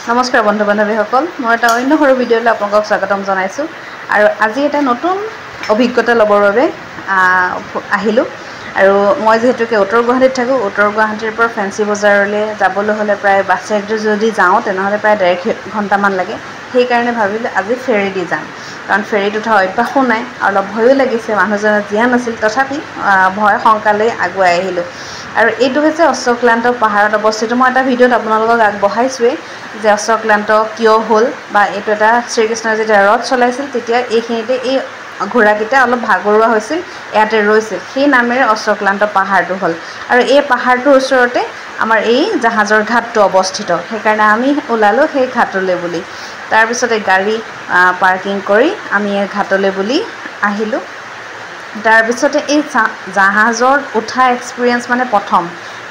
নমস্কাৰ বন্ধু বান্ধৱীসকল, মই এটা অন্য সৰু ভিডিঅ'লৈ আপোনালোকক স্বাগতম জনাইছোঁ। আৰু আজি এটা নতুন অভিজ্ঞতা ল'বৰ বাবে আহিলোঁ। আৰু মই যিহেতুকে উত্তৰ গুৱাহাটীত থাকোঁ, উত্তৰ গুৱাহাটীৰ পৰা ফেঞ্চি বজাৰলৈ যাবলৈ হ'লে প্ৰায় বাছেৰে যদি যাওঁ তেনেহ'লে প্ৰায় 1.5 ঘণ্টামান লাগে। সেইকাৰণে ভাবিলোঁ আজি ফেৰী দি যাম, কাৰণ ফেৰীত উঠা অভ্যাসো নাই, অলপ ভয়ো লাগিছে। মানুহজনে দিয়া নাছিল, তথাপি ভয় শংকালৈ আগুৱাই আহিলোঁ। আৰু এইটো হৈছে অশ্বক্লান্ত পাহাৰত অৱস্থিত। মই এটা ভিডিঅ'ত আপোনালোকক আগবঢ়াইছোৱেই যে অশ্বক্লান্ত কিয় হ'ল, বা এইটো এটা শ্ৰীকৃষ্ণই যেতিয়া ৰথ চলাইছিল তেতিয়া এইখিনিতে এই ঘোঁৰাকেইটা অলপ ভাগৰুৱা হৈছিল, ইয়াতে ৰৈছিল, সেই নামেৰে অশ্বক্লান্ত পাহাৰটো হ'ল। আৰু এই পাহাৰটোৰ ওচৰতে আমাৰ এই জাহাজৰ ঘাটটো অৱস্থিত। সেইকাৰণে আমি ওলালোঁ সেই ঘাটলৈ বুলি। তাৰপিছতে গাড়ী পাৰ্কিং কৰি আমি এই ঘাটলৈ বুলি আহিলোঁ। তাৰপিছতে এই জাহাজত উঠা এক্সপিৰিয়েঞ্চ মানে প্ৰথম,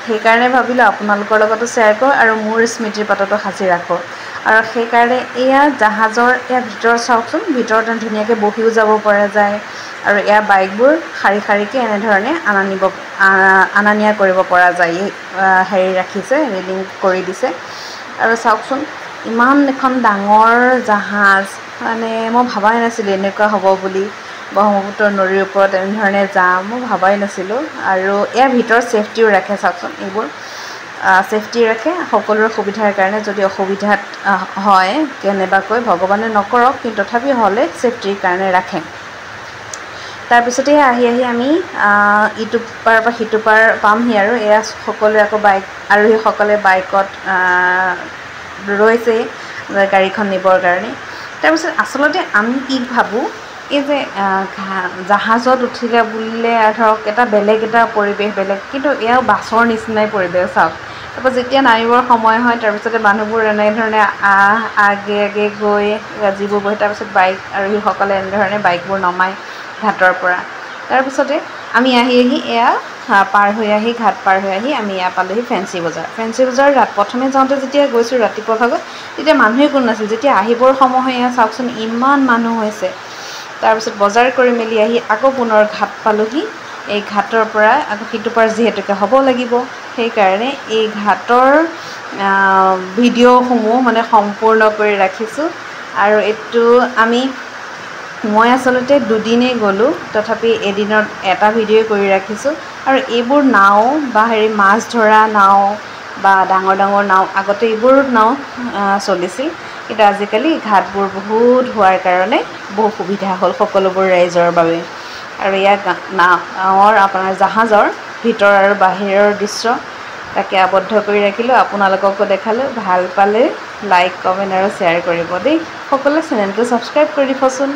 সেইকাৰণে ভাবিলোঁ আপোনালোকৰ লগতো শ্বেয়াৰ কৰোঁ আৰু মোৰ স্মৃতিৰ পাততো সাঁচি ৰাখোঁ। আৰু সেইকাৰণে ইয়াৰ ভিতৰত চাওকচোন, ভিতৰত ধুনীয়াকৈ বহিও যাব পৰা যায়। আৰু ইয়াৰ বাইকবোৰ শাৰী শাৰীকৈ এনেধৰণে অনা নিয়া কৰিব পৰা যায়। হেৰি ৰাখিছে, ৰেলিং কৰি দিছে। আৰু চাওকচোন, ইমান এখন ডাঙৰ জাহাজ, মানে মই ভবাই নাছিলোঁ এনেকুৱা হ'ব বুলি। ব্ৰহ্মপুত্ৰ নদীৰ ওপৰত এনেধৰণে যাম মই ভবাই নাছিলোঁ। আৰু ইয়াৰ ভিতৰত ছেফটিও ৰাখে, চাওকচোন, এইবোৰ ছেফটি ৰাখে সকলোৰে সুবিধাৰ কাৰণে। যদি অসুবিধাত হয় কেনেবাকৈ, ভগৱানে নকৰক, কিন্তু তথাপি হ'লে ছেফটিৰ কাৰণে ৰাখে। তাৰপিছতে আহি আমি ইটো পাৰৰ পৰা সিটো পাৰ পামহি। আৰু এয়া সকলোৱে আকৌ আৰোহীসকলে বাইকত ৰৈছে গাড়ীখন নিবৰ কাৰণে। তাৰপিছত আচলতে আমি কি ভাবোঁ, এই যে জাহাজত উঠিলে বুলিলে ধৰক এটা বেলেগ এটা পৰিৱেশ বেলেগ, কিন্তু এয়াও বাছৰ নিচিনাই পৰিৱেশ। চাওক, তাৰপৰা যেতিয়া নামিবৰ সময় হয় তাৰপিছতে মানুহবোৰ এনেধৰণে আগে গৈ যিবোৰ বহে, তাৰপিছত বাইক আৰোহীসকলে এনেধৰণে বাইকবোৰ নমায় ঘাটৰ পৰা। তাৰপিছতে আমি আহি এয়া ঘাট পাৰ হৈ আহি আমি এয়া পালোঁহি ফেঞ্চি বজাৰ। ফেঞ্চি বজাৰ প্ৰথমে যাওঁতে যেতিয়া গৈছোঁ ৰাতিপুৱা ভাগত, তেতিয়া মানুহে কোনো নাছিল। যেতিয়া আহিবৰ সময় হয়, এয়া চাওকচোন ইমান মানুহ হৈছে। তাৰপিছত বজাৰ কৰি মেলি আহি আকৌ পুনৰ ঘাট পালোঁহি। এই ঘাটৰ পৰা আকৌ সিটো পাৰ যিহেতুকে হ'ব লাগিব, সেইকাৰণে এই ঘাটৰ ভিডিঅ'সমূহ মানে সম্পূৰ্ণ কৰি ৰাখিছোঁ। আৰু এইটো মই আচলতে দুদিনেই গ'লোঁ, তথাপি এদিনত এটা ভিডিঅ' কৰি ৰাখিছোঁ। আৰু এইবোৰ নাও বা মাছ ধৰা নাও বা ডাঙৰ নাও, আগতে এইবোৰ নাও চলিছিল, কিন্তু আজিকালি ঘাটবোৰ বহুত হোৱাৰ কাৰণে বহু সুবিধা হ'ল সকলোবোৰ ৰাইজৰ বাবে। আৰু ইয়াত নাৱৰ আপোনাৰ জাহাজৰ ভিতৰ আৰু বাহিৰৰ দৃশ্য তাকে আবদ্ধ কৰি ৰাখিলোঁ, আপোনালোককো দেখালোঁ। ভাল পালে লাইক, কমেণ্ট আৰু শ্বেয়াৰ কৰিব দেই। সকলোৱে চেনেলটো ছাবস্ক্ৰাইব কৰি দিবচোন।